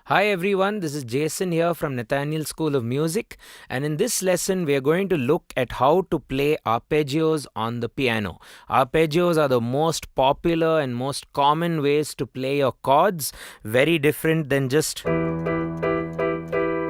Hi everyone, this is Jason here from Nathaniel School of Music, and in this lesson we are going to look at how to play arpeggios on the piano. Arpeggios are the most popular and most common ways to play your chords, very different than just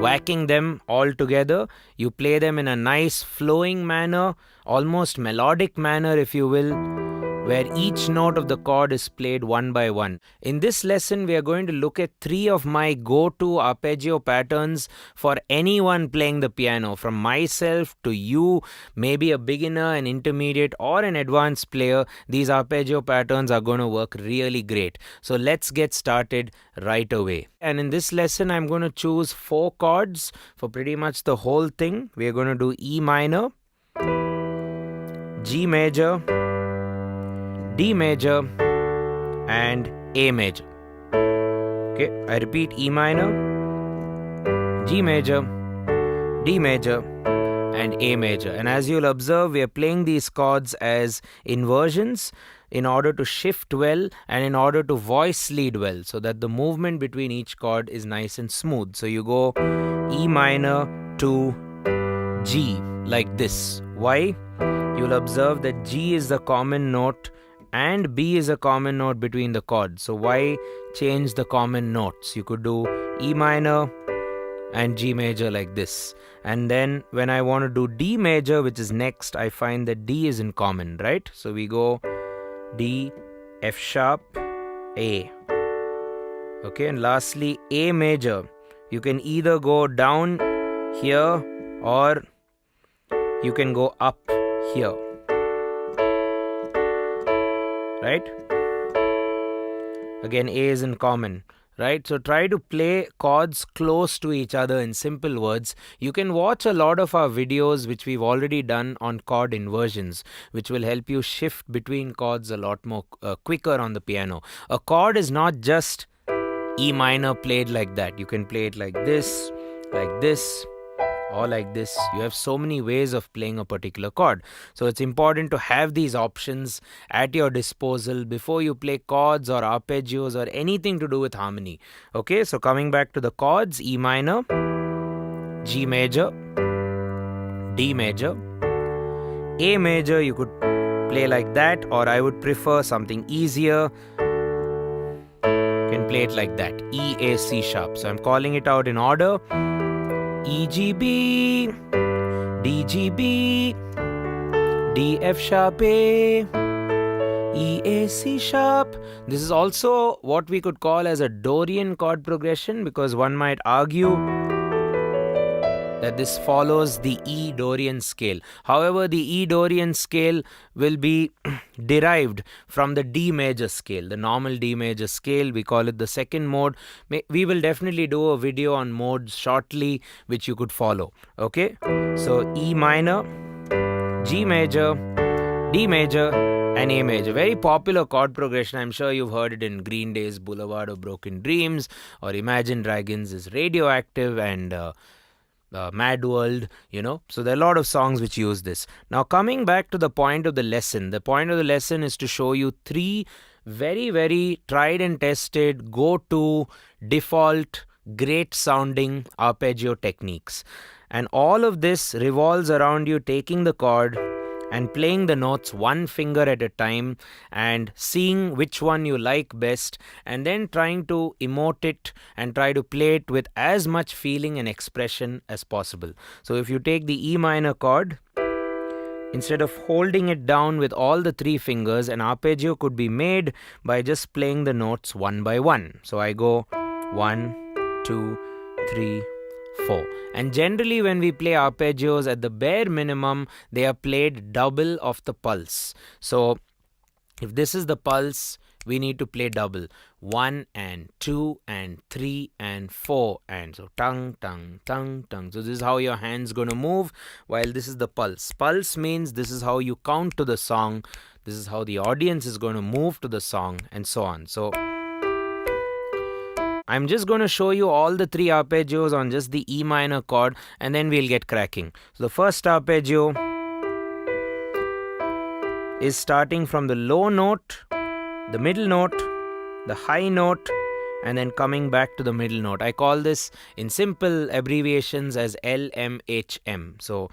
whacking them all together. You play them in a nice flowing manner, almost melodic manner if you will, where each note of the chord is played one by one. In this lesson, we are going to look at 3 of my go-to arpeggio patterns for anyone playing the piano, from myself to you, maybe a beginner, an intermediate, or an advanced player. These arpeggio patterns are going to work really great. So let's get started right away. And in this lesson, I'm going to choose 4 chords for pretty much the whole thing. We are going to do E minor, G major, D major, and A major. Okay, I repeat: E minor, G major, D major, and A major. And as you'll observe, we are playing these chords as inversions in order to shift well and in order to voice lead well, so that the movement between each chord is nice and smooth. So you go E minor to G like this. Why? You'll observe that G is the common note and B is a common note between the chords. So why change the common notes? You could do E minor and G major like this. And then when I want to do D major, which is next, I find that D is in common, right? So we go D, F sharp, A. Okay, and lastly A major. You can either go down here or you can go up here. Right? Again, A is in common, right? So try to play chords close to each other in simple words. You can watch a lot of our videos which we've already done on chord inversions, which will help you shift between chords a lot more quicker on the piano. A chord is not just E minor played like that. You can play it like this, or like this. You have so many ways of playing a particular chord. So it's important to have these options at your disposal before you play chords or arpeggios or anything to do with harmony. Okay, so coming back to the chords: E minor, G major, D major, A major. You could play like that, or I would prefer something easier. You can play it like that: E, A, C sharp. So I'm calling it out in order: E, G, B, D, G, B, D, F sharp, A, E, A, C sharp. This is also what we could call as a Dorian chord progression, because one might argue that this follows the E Dorian scale. However, the E Dorian scale will be derived from the D major scale, the normal D major scale. We call it the second mode. We will definitely do a video on modes shortly, which you could follow. Okay, so E minor, G major, D major, and A major. Very popular chord progression. I'm sure you've heard it in Green Day's Boulevard of Broken Dreams, or Imagine Dragons' Radioactive, and Mad World, So there are a lot of songs which use this. Now coming back to the point of the lesson. The point of the lesson is to show you 3 very, very tried and tested, go-to, default, great sounding arpeggio techniques. And all of this revolves around you taking the chord and playing the notes one finger at a time and seeing which one you like best, and then trying to emote it and try to play it with as much feeling and expression as possible. So if you take the E minor chord, instead of holding it down with all the 3 fingers, an arpeggio could be made by just playing the notes one by one. So I go 1, 2, 3, 4. And generally when we play arpeggios, at the bare minimum, they are played double of the pulse. So if this is the pulse, we need to play double: 1 and 2 and 3 and 4, and so tung, tung, tung, tung. So this is how your hand's going to move, while this is the pulse. Pulse means this is how you count to the song, this is how the audience is going to move to the song, and so on. So I'm just going to show you all the 3 arpeggios on just the E minor chord, and then we'll get cracking. So the first arpeggio is starting from the low note, the middle note, the high note, and then coming back to the middle note. I call this in simple abbreviations as LMHM. So,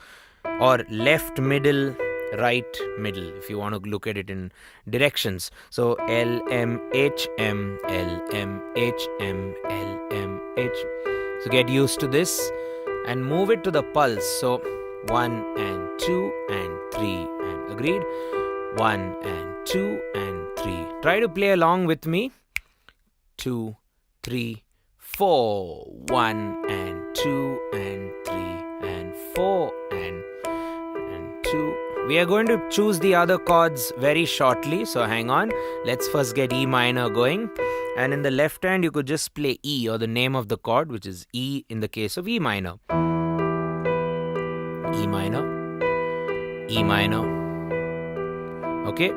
or left middle, right middle, if you want to look at it in directions. So LMHM, LMHM, LMH. So get used to this and move it to the pulse. So 1 and 2 and 3 and agreed. 1 and 2 and 3. Try to play along with me. 2, 3, 4. 1 and 2 and 3 and 4 and 2. We are going to choose the other chords very shortly, so hang on. Let's first get E minor going. And in the left hand, you could just play E, or the name of the chord, which is E in the case of E minor. E minor, E minor. Okay?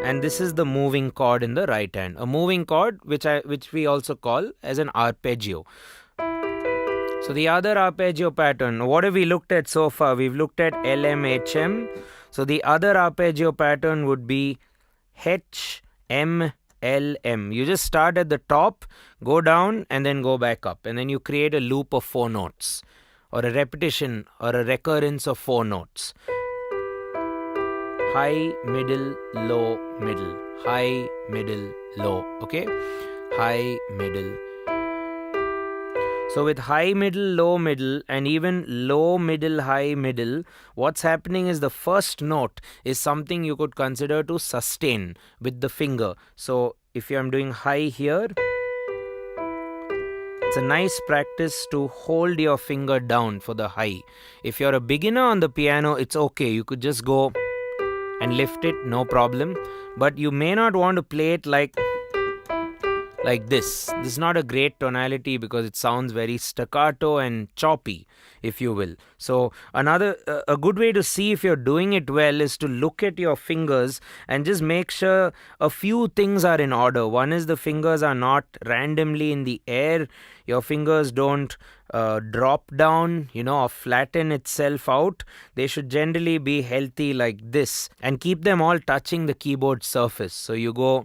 And this is the moving chord in the right hand. A moving chord which we also call as an arpeggio. So the other arpeggio pattern, what have we looked at so far? We've looked at LMHM. So the other arpeggio pattern would be HMLM. You just start at the top, go down, and then go back up. And then you create a loop of 4 notes, or a repetition or a recurrence of 4 notes. High, middle, low, middle. High, middle, low. Okay? High, middle. So with high, middle, low, middle, and even low, middle, high, middle, what's happening is the first note is something you could consider to sustain with the finger. So if I'm doing high here, it's a nice practice to hold your finger down for the high. If you're a beginner on the piano, it's okay. You could just go and lift it, no problem. But you may not want to play it like this. This is not a great tonality because it sounds very staccato and choppy, if you will. So a good way to see if you're doing it well is to look at your fingers and just make sure a few things are in order. One is the fingers are not randomly in the air. Your fingers don't drop down, or flatten itself out. They should generally be healthy like this, and keep them all touching the keyboard surface. So you go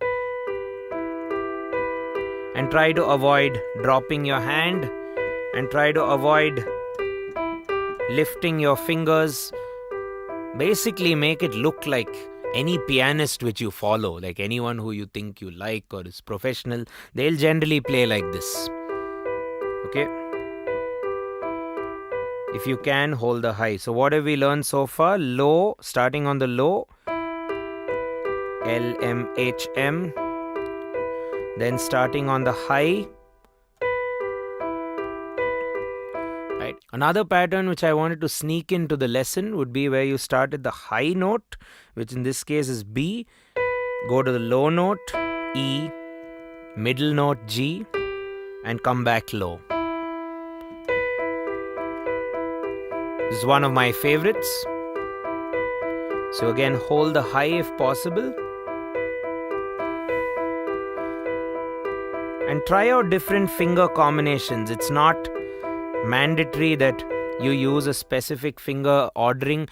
and try to avoid dropping your hand, and try to avoid lifting your fingers. Basically make it look like any pianist which you follow, like anyone who you think you like or is professional, they'll generally play like this. Okay? If you can, hold the high. So what have we learned so far? Low, starting on the low, L, M, H, M. Then starting on the high. Right. Another pattern which I wanted to sneak into the lesson would be where you start at the high note, which in this case is B, go to the low note, E, middle note, G, and come back low. This is one of my favorites. So again, hold the high if possible. And try out different finger combinations. It's not mandatory that you use a specific finger ordering.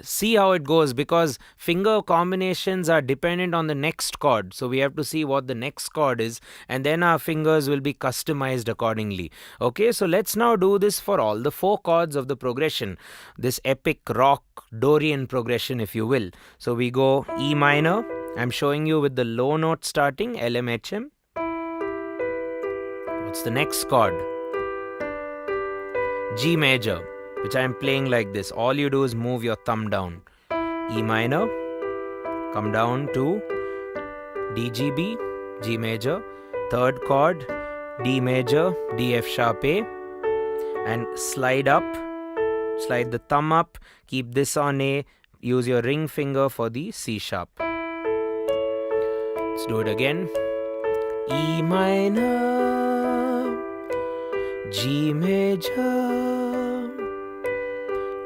See how it goes, because finger combinations are dependent on the next chord. So we have to see what the next chord is, and then our fingers will be customized accordingly. Okay, so let's now do this for all the 4 chords of the progression. This epic rock Dorian progression, if you will. So we go E minor. I'm showing you with the low note starting, L, M, H, M. What's the next chord? G major, which I am playing like this. All you do is move your thumb down. E minor, come down to D, G, B, G major. Third chord, D major, D, F sharp, A. And slide up, slide the thumb up, keep this on A. Use your ring finger for the C sharp. Let's do it again. E minor, G major,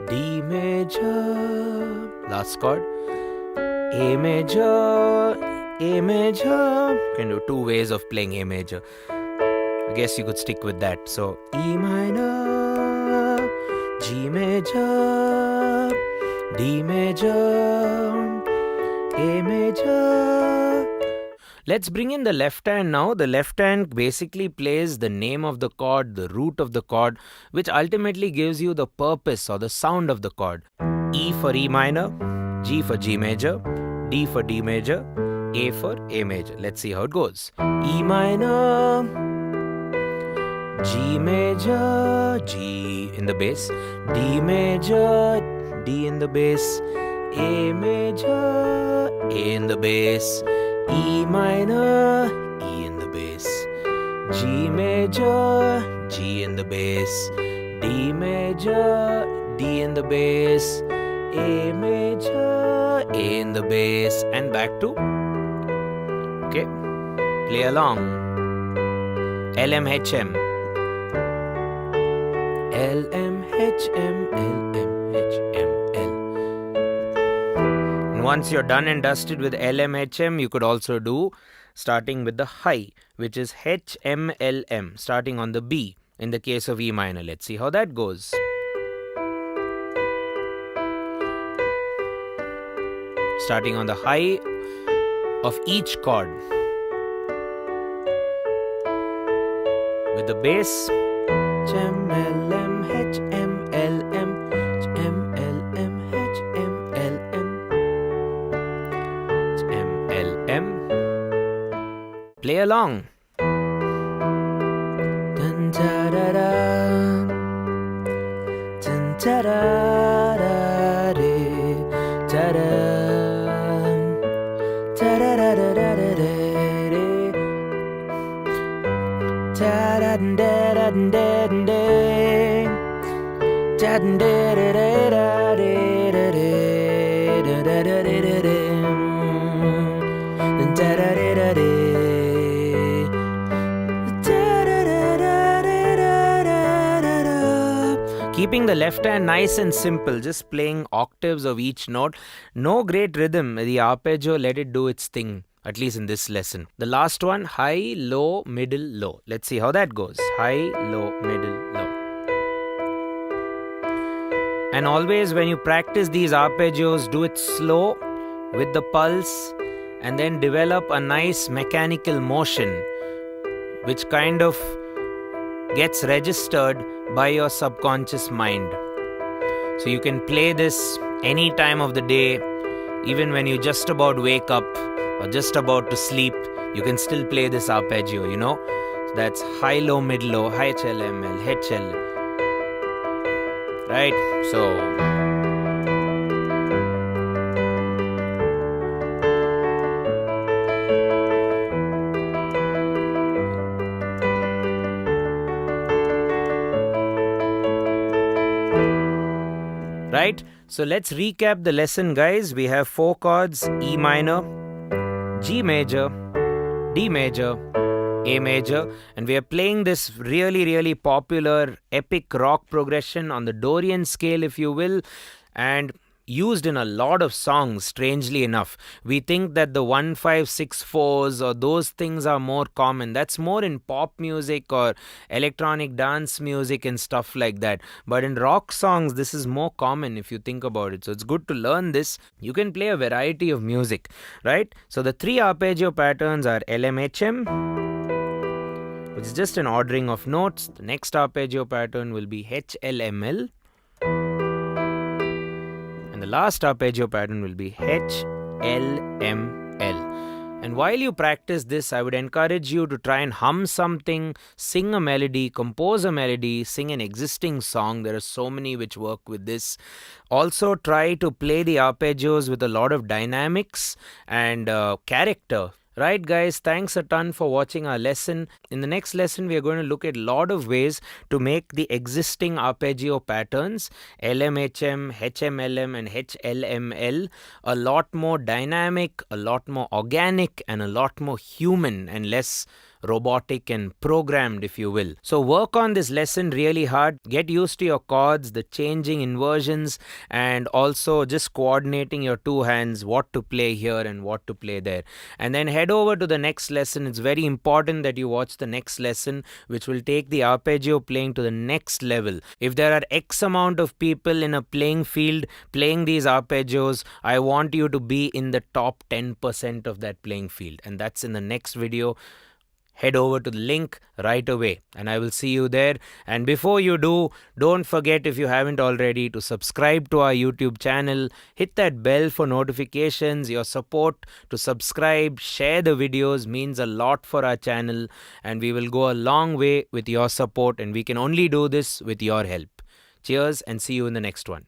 D major, last chord, A major, A major. You can do 2 ways of playing A major. I guess you could stick with that. So E minor, G major, D major, A major. Let's bring in the left hand now. The left hand basically plays the name of the chord, the root of the chord, which ultimately gives you the purpose or the sound of the chord. E for E minor, G for G major, D for D major, A for A major. Let's see how it goes. E minor, G major, G in the bass, D major, D in the bass, A major, A in the bass, E minor, E in the bass, G major, G in the bass, D major, D in the bass, A major, A in the bass, and back to. Okay, play along. LMHM. LMHM, LMHM, And once you're done and dusted with LMHM, you could also do starting with the high, which is HMLM, starting on the B in the case of E minor. Let's see how that goes. Starting on the high of each chord. With the bass, HMLM, HMLM, HMLM, HMLM, HMLM. Play along. Dun da da da, dun da da da da da da da da da da da da. Keeping the left hand nice and simple, just playing octaves of each note. No great rhythm. The arpeggio, let it do its thing. At least in this lesson. The last one, high, low, middle, low. Let's see how that goes. High, low, middle, low. And always when you practice these arpeggios, do it slow with the pulse and then develop a nice mechanical motion which kind of gets registered by your subconscious mind. So you can play this any time of the day, even when you just about wake up or just about to sleep, you can still play this arpeggio, you know. So that's high, low, mid, low, high, HLML, HL. Right? So right? So let's recap the lesson, guys. We have 4 chords: E minor, G major, D major, A major, and we are playing this really popular epic rock progression on the Dorian scale, if you will, and used in a lot of songs, strangely enough. We think that the 1-5-6-4s or those things are more common. That's more in pop music or electronic dance music and stuff like that. But in rock songs, this is more common if you think about it. So it's good to learn this. You can play a variety of music, right? So the 3 arpeggio patterns are LMHM, which is just an ordering of notes. The next arpeggio pattern will be HLML. The last arpeggio pattern will be HLML. And while you practice this, I would encourage you to try and hum something, sing a melody, compose a melody, sing an existing song. There are so many which work with this. Also try to play the arpeggios with a lot of dynamics and character. Right, guys, thanks a ton for watching our lesson. In the next lesson, we are going to look at a lot of ways to make the existing arpeggio patterns, LMHM, HMLM, and HLML, a lot more dynamic, a lot more organic, and a lot more human and less robotic and programmed, if you will. So work on this lesson really hard. Get used to your chords, the changing inversions, and also just coordinating your two hands, what to play here and what to play there. And then head over to the next lesson. It's very important that you watch the next lesson, which will take the arpeggio playing to the next level. If there are X amount of people in a playing field playing these arpeggios, I want you to be in the top 10% of that playing field. And that's in the next video. Head over to the link right away and I will see you there. And before you do, don't forget, if you haven't already, to subscribe to our YouTube channel. Hit that bell for notifications. Your support to subscribe, share the videos means a lot for our channel, and we will go a long way with your support, and we can only do this with your help. Cheers and see you in the next one.